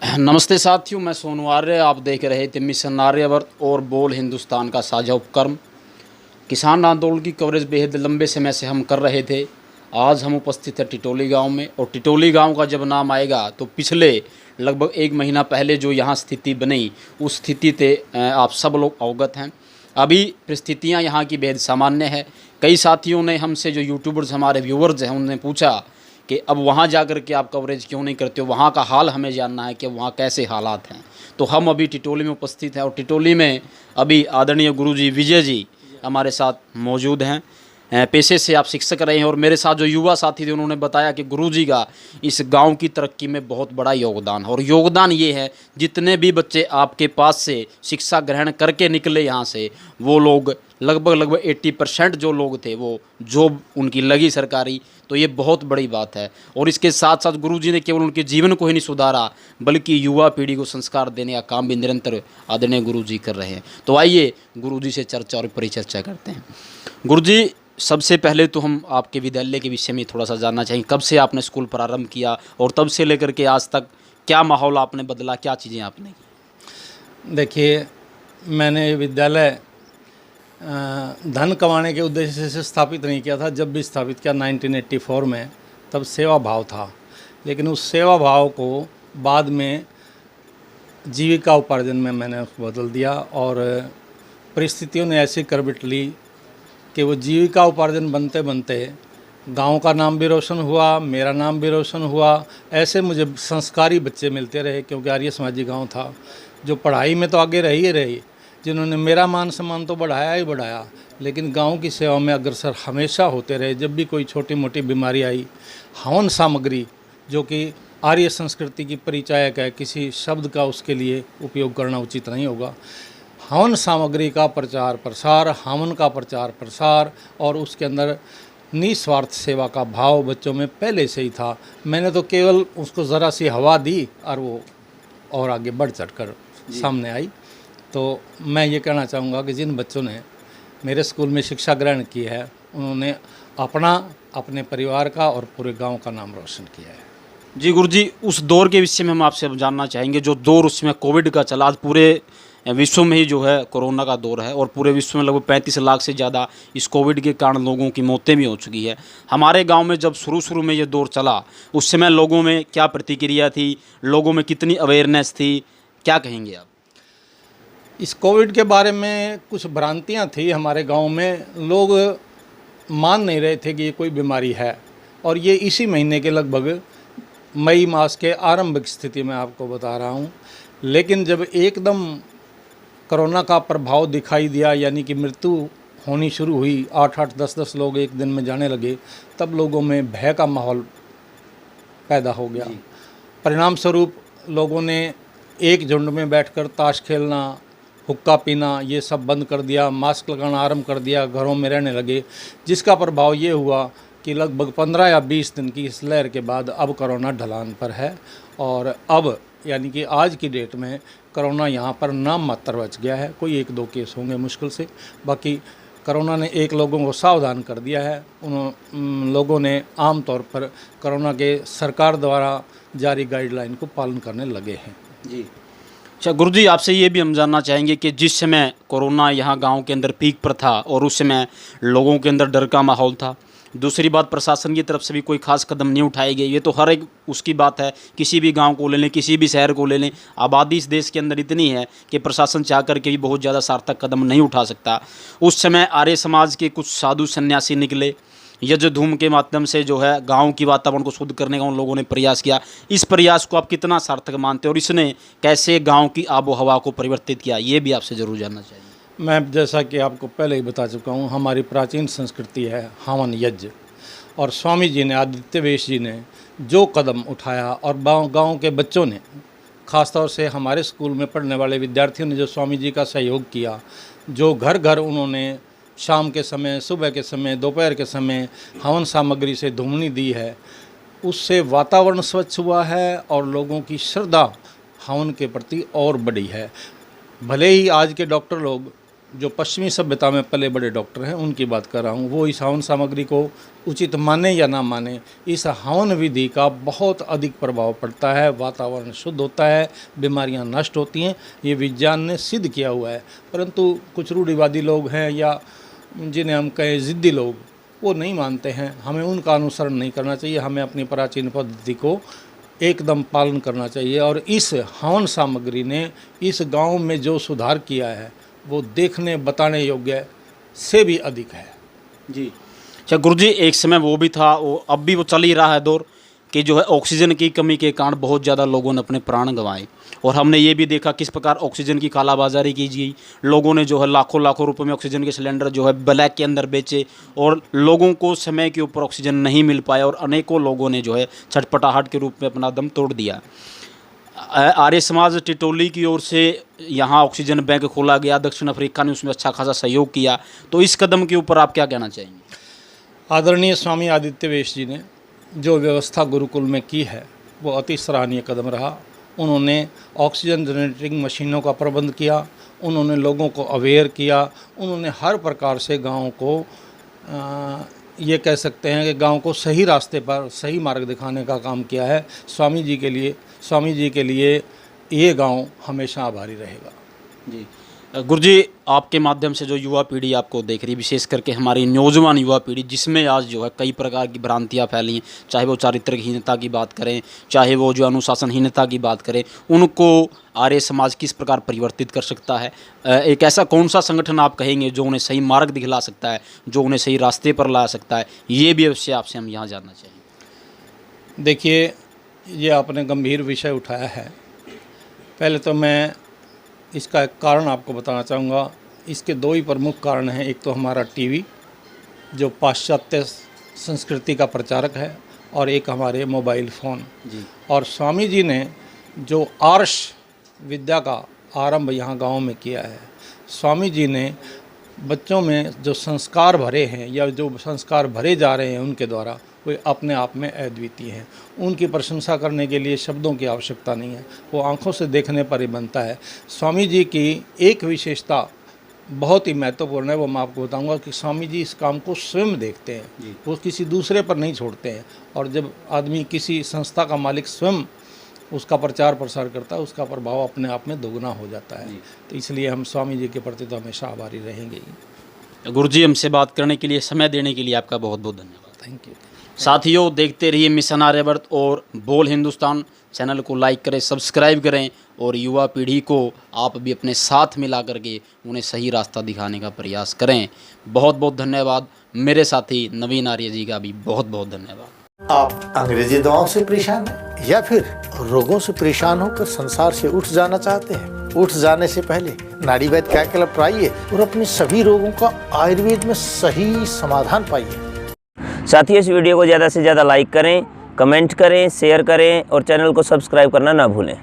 नमस्ते साथियों, मैं सोनू आर्य। आप देख रहे थे मिशन आर्यवर्त और बोल हिंदुस्तान का साझा उपक्रम। किसान आंदोलन की कवरेज बेहद लंबे समय से हम कर रहे थे। आज हम उपस्थित हैं टिटोली गांव में, और टिटोली गांव का जब नाम आएगा तो पिछले लगभग एक महीना पहले जो यहाँ स्थिति बनी, उस स्थिति से आप सब लोग अवगत हैं। अभी परिस्थितियाँ यहाँ की बेहद सामान्य है। कई साथियों ने हमसे, जो यूट्यूबर्स हमारे व्यूवर्स हैं, उन्होंने पूछा कि अब वहाँ जाकर के आप कवरेज क्यों नहीं करते हो, वहाँ का हाल हमें जानना है कि वहाँ कैसे हालात हैं। तो हम अभी टिटोली में उपस्थित हैं, और टिटोली में अभी आदरणीय गुरुजी विजय जी हमारे साथ मौजूद हैं। पेशे से आप शिक्षक रहे हैं, और मेरे साथ जो युवा साथी थे उन्होंने बताया कि गुरुजी का इस गांव की तरक्की में बहुत बड़ा योगदान है। और योगदान ये है, जितने भी बच्चे आपके पास से शिक्षा ग्रहण करके निकले यहाँ से, वो लोग लगभग 80% जो लोग थे वो जॉब उनकी लगी सरकारी। तो ये बहुत बड़ी बात है। और इसके साथ साथ गुरुजी ने केवल उनके जीवन को ही नहीं सुधारा, बल्कि युवा पीढ़ी को संस्कार देने का काम भी निरंतर आदरणीय गुरुजी कर रहे हैं। तो आइए गुरुजी से चर्चा और परिचर्चा करते हैं। गुरुजी, सबसे पहले तो हम आपके विद्यालय के विषय में थोड़ा सा जानना चाहेंगे। कब से आपने स्कूल प्रारंभ किया, और तब से लेकर के आज तक क्या माहौल आपने बदला, क्या चीज़ें आपने की? देखिए, मैंने विद्यालय धन कमाने के उद्देश्य से स्थापित नहीं किया था। जब भी स्थापित किया 1984 में, तब सेवा भाव था। लेकिन उस सेवा भाव को बाद में जीविका उपार्जन में मैंने उसको बदल दिया, और परिस्थितियों ने ऐसी करवट ली कि वो जीविका उपार्जन बनते बनते गांव का नाम भी रोशन हुआ, मेरा नाम भी रोशन हुआ। ऐसे मुझे संस्कारी बच्चे मिलते रहे, क्योंकि आर्य समाजी गांव था, जो पढ़ाई में तो आगे रही ही रही, जिन्होंने मेरा मान सम्मान तो बढ़ाया ही बढ़ाया, लेकिन गांव की सेवा में अग्रसर हमेशा होते रहे। जब भी कोई छोटी मोटी बीमारी आई, हवन सामग्री, जो कि आर्य संस्कृति की परिचायक है, किसी शब्द का उसके लिए उपयोग करना उचित नहीं होगा, हवन सामग्री का प्रचार प्रसार, हवन का प्रचार प्रसार, और उसके अंदर निस्वार्थ सेवा का भाव बच्चों में पहले से ही था। मैंने तो केवल उसको ज़रा सी हवा दी और वो और आगे बढ़ चढ़कर सामने आई। तो मैं ये कहना चाहूँगा कि जिन बच्चों ने मेरे स्कूल में शिक्षा ग्रहण की है, उन्होंने अपना, अपने परिवार का और पूरे गांव का नाम रोशन किया है। जी गुरुजी, उस दौर के विषय में हम आपसे जानना चाहेंगे, जो दौर उसमें कोविड का चला। आज पूरे विश्व में ही जो है कोरोना का दौर है, और पूरे विश्व में लगभग 35 लाख से ज़्यादा इस कोविड के कारण लोगों की मौतें भी हो चुकी है। हमारे गांव में जब शुरू में ये दौर चला, उस समय लोगों में क्या प्रतिक्रिया थी, लोगों में कितनी अवेयरनेस थी, क्या कहेंगे आप? इस कोविड के बारे में कुछ भ्रांतियां थी हमारे गांव में। लोग मान नहीं रहे थे कि ये कोई बीमारी है, और ये इसी महीने के लगभग मई मास के आरंभिक स्थिति में आपको बता रहा हूँ। लेकिन जब एकदम कोरोना का प्रभाव दिखाई दिया, यानी कि मृत्यु होनी शुरू हुई, 8-8, 10-10 लोग एक दिन में जाने लगे, तब लोगों में भय का माहौल पैदा हो गया। परिणाम स्वरूप लोगों ने एक झुंड में बैठकर ताश खेलना, हुक्का पीना, ये सब बंद कर दिया, मास्क लगाना आरंभ कर दिया, घरों में रहने लगे, जिसका प्रभाव ये हुआ कि लगभग 15 या 20 दिन की इस लहर के बाद अब कोरोना ढलान पर है। और अब यानी कि आज की डेट में कोरोना यहाँ पर नाम मात्र बच गया है। कोई 1-2 केस होंगे मुश्किल से, बाकी कोरोना ने एक लोगों को सावधान कर दिया है। उन लोगों ने आम तौर पर कोरोना के सरकार द्वारा जारी गाइडलाइन को पालन करने लगे हैं। जी अच्छा गुरुजी, आपसे ये भी हम जानना चाहेंगे कि जिस समय कोरोना यहाँ गांव के अंदर पीक पर था, और उस समय लोगों के अंदर डर का माहौल था। दूसरी बात, प्रशासन की तरफ से भी कोई खास कदम नहीं उठाई गई। ये तो हर एक उसकी बात है, किसी भी गांव को ले लें, किसी भी शहर को ले लें, आबादी इस देश के अंदर इतनी है कि प्रशासन चाह करके भी बहुत ज़्यादा सार्थक कदम नहीं उठा सकता। उस समय आर्य समाज के कुछ साधु सन्यासी निकले, यज्ञ धूम के माध्यम से जो है गांव की वातावरण को शुद्ध करने का उन लोगों ने प्रयास किया। इस प्रयास को आप कितना सार्थक मानते हैं, और इसने कैसे गांव की आबो हवा को परिवर्तित किया, ये भी आपसे ज़रूर जानना चाहिए। मैं जैसा कि आपको पहले ही बता चुका हूँ, हमारी प्राचीन संस्कृति है हवन यज्ञ, और स्वामी जी ने, आदित्य वेश जी ने जो कदम उठाया, और गांव के बच्चों ने, ख़ासतौर से हमारे स्कूल में पढ़ने वाले विद्यार्थियों ने जो स्वामी जी का सहयोग किया, जो घर घर उन्होंने शाम के समय, सुबह के समय, दोपहर के समय हवन सामग्री से धूमनी दी है, उससे वातावरण स्वच्छ हुआ है, और लोगों की श्रद्धा हवन के प्रति और बढ़ी है। भले ही आज के डॉक्टर लोग जो पश्चिमी सभ्यता में पले बड़े डॉक्टर हैं उनकी बात कर रहा हूँ। वो इस हवन सामग्री को उचित माने या ना माने, इस हवन विधि का बहुत अधिक प्रभाव पड़ता है। वातावरण शुद्ध होता है, बीमारियां नष्ट होती हैं, ये विज्ञान ने सिद्ध किया हुआ है। परंतु कुछ रूढ़िवादी लोग हैं या जिन्हें हम कहें ज़िद्दी लोग, वो नहीं मानते हैं। हमें उनका अनुसरण नहीं करना चाहिए, हमें अपनी प्राचीन पद्धति को एकदम पालन करना चाहिए। और इस हवन सामग्री ने इस गांव में जो सुधार किया है वो देखने बताने योग्य से भी अधिक है। जी अच्छा गुरुजी, एक समय वो भी था, वो अब भी वो चल ही रहा है दौर कि जो है ऑक्सीजन की कमी के कारण बहुत ज़्यादा लोगों ने अपने प्राण गंवाए, और हमने ये भी देखा किस प्रकार ऑक्सीजन की कालाबाजारी की गई। लोगों ने जो है लाखों लाखों रुपए में ऑक्सीजन के सिलेंडर जो है ब्लैक के अंदर बेचे, और लोगों को समय के ऊपर ऑक्सीजन नहीं मिल पाया, और अनेकों लोगों ने जो है छटपटाहट के रूप में अपना दम तोड़ दिया। आर्य समाज टिटोली की ओर से यहाँ ऑक्सीजन बैंक खोला गया, दक्षिण अफ्रीका ने उसमें अच्छा खासा सहयोग किया, तो इस कदम के ऊपर आप क्या कहना चाहेंगे? आदरणीय स्वामी आदित्य वेश जी ने जो व्यवस्था गुरुकुल में की है वो अति सराहनीय कदम रहा। उन्होंने ऑक्सीजन जनरेटिंग मशीनों का प्रबंध किया, उन्होंने लोगों को अवेयर किया, उन्होंने हर प्रकार से गाँव को ये कह सकते हैं कि गांव को सही रास्ते पर सही मार्ग दिखाने का काम किया है। स्वामी जी के लिए ये गांव हमेशा आभारी रहेगा। जी गुरुजी, आपके माध्यम से जो युवा पीढ़ी आपको देख रही है, विशेष करके हमारी नौजवान युवा पीढ़ी, जिसमें आज जो है कई प्रकार की भ्रांतियाँ फैली हैं, चाहे वो चारित्र्यहीनता की बात करें, चाहे वो जो अनुशासनहीनता की बात करें, उनको आर्य समाज किस प्रकार परिवर्तित कर सकता है? एक ऐसा कौन सा संगठन आप कहेंगे जो उन्हें सही मार्ग दिखला सकता है, जो उन्हें सही रास्ते पर ला सकता है? ये भी अवश्य आपसे हम यहाँ जानना चाहेंगे। देखिए, ये आपने गंभीर विषय उठाया है। पहले तो मैं इसका एक कारण आपको बताना चाहूँगा। इसके दो ही प्रमुख कारण हैं। एक तो हमारा टीवी जो पाश्चात्य संस्कृति का प्रचारक है, और एक हमारे मोबाइल फ़ोन जी। और स्वामी जी ने जो आर्ष विद्या का आरंभ यहाँ गांव में किया है, स्वामी जी ने बच्चों में जो संस्कार भरे हैं या जो संस्कार भरे जा रहे हैं उनके द्वारा, वो अपने आप में अद्वितीय हैं। उनकी प्रशंसा करने के लिए शब्दों की आवश्यकता नहीं है, वो आंखों से देखने पर ही बनता है। स्वामी जी की एक विशेषता बहुत ही महत्वपूर्ण है, वो मैं आपको बताऊंगा कि स्वामी जी इस काम को स्वयं देखते हैं, वो किसी दूसरे पर नहीं छोड़ते हैं। और जब आदमी किसी संस्था का मालिक स्वयं उसका प्रचार प्रसार करता है, उसका प्रभाव अपने आप में दोगुना हो जाता है। तो इसलिए हम स्वामी जी के प्रति तो हमेशा आभारी रहेंगे ही। गुरुजी, हमसे बात करने के लिए, समय देने के लिए आपका बहुत बहुत धन्यवाद। Thank you. साथियों, देखते रहिए मिशन आर्यवर्त और बोल हिंदुस्तान। चैनल को लाइक करें, सब्सक्राइब करें, और युवा पीढ़ी को आप भी अपने साथ मिला करके उन्हें सही रास्ता दिखाने का प्रयास करें। बहुत बहुत धन्यवाद। मेरे साथी नवीन आर्य जी का भी बहुत बहुत धन्यवाद। आप अंग्रेजी दवाओं से परेशान हैं या फिर रोगों से परेशान होकर संसार से उठ जाना चाहते हैं? उठ जाने से पहले नाड़ीवैद्य क्या क्लब पर आइए और अपने सभी रोगों का आयुर्वेद में सही समाधान पाइए। साथियों, इस वीडियो को ज़्यादा से ज़्यादा लाइक करें, कमेंट करें, शेयर करें और चैनल को सब्सक्राइब करना ना भूलें।